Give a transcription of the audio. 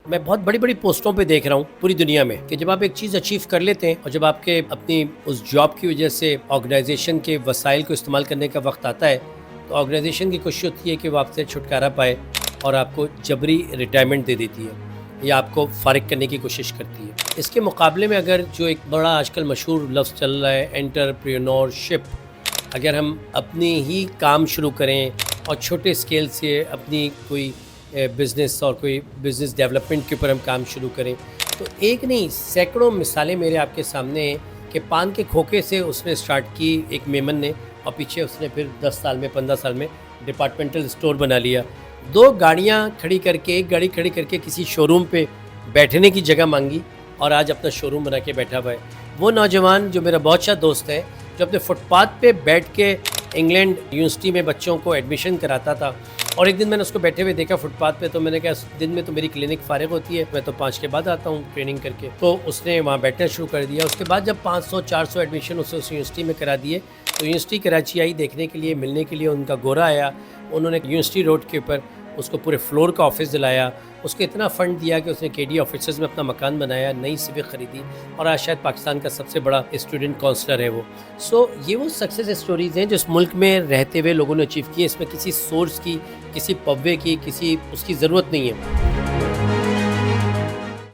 میں بہت بڑی بڑی پوسٹوں پہ دیکھ رہا ہوں پوری دنیا میں کہ جب آپ ایک چیز اچیو کر لیتے ہیں اور جب آپ کے اپنی اس جاب کی وجہ سے آرگنائزیشن کے وسائل کو استعمال کرنے کا وقت آتا ہے تو آرگنائزیشن کی کوشش ہوتی ہے کہ وہ آپ سے چھٹکارا پائے اور آپ کو جبری ریٹائرمنٹ دے دیتی ہے یا آپ کو فارغ کرنے کی کوشش کرتی ہے. اس کے مقابلے میں اگر جو ایک بڑا آج کل مشہور لفظ چل رہا ہے انٹرپرینورشپ، اگر ہم اپنی ہی کام شروع کریں اور چھوٹے اسکیل سے اپنی کوئی بزنس اور کوئی بزنس ڈیولپمنٹ کے اوپر ہم کام شروع کریں تو ایک نہیں سینکڑوں مثالیں میرے آپ کے سامنے ہیں کہ پان کے کھوکے سے اس نے اسٹارٹ کی ایک میمن نے اور پیچھے اس نے پھر 10 سال میں 15 سال میں ڈپارٹمنٹل اسٹور بنا لیا. 2 گاڑیاں کھڑی کر کے ایک گاڑی کھڑی کر کے کسی شو روم پہ بیٹھنے کی جگہ مانگی اور آج اپنا شو روم بنا کے بیٹھا ہوا ہے. وہ نوجوان جو میرا بہت اچھا دوست ہے جو اپنے فٹ پاتھ پہ بیٹھ کے انگلینڈ یونیورسٹی میں بچوں کو ایڈمیشن کراتا تھا اور ایک دن میں نے اس کو بیٹھے ہوئے دیکھا فٹ پاتھ پہ تو میں نے کہا دن میں تو میری کلینک فارغ ہوتی ہے، میں تو 5 کے بعد آتا ہوں ٹریننگ کر کے. تو اس نے وہاں بیٹھنا شروع کر دیا. اس کے بعد جب 500-400 ایڈمیشن اس یونیورسٹی میں کرا دیے تو یونیورسٹی کراچی آئی دیکھنے کے لیے ملنے کے لیے. ان کا گورا آیا، انہوں نے یونیورسٹی روڈ کے اوپر اس کو پورے فلور کا آفس دلایا، اس کو اتنا فنڈ دیا کہ اس نے کے ڈی آفیسز میں اپنا مکان بنایا، نئی سوک خریدی اور آج شاید پاکستان کا سب سے بڑا اسٹوڈنٹ کونسلر ہے وہ. یہ وہ سکسیس اسٹوریز ہیں جو اس ملک میں رہتے ہوئے لوگوں نے اچیو کی. اس میں کسی سورس کی، کسی پوے کی، کسی اس کی ضرورت نہیں ہے.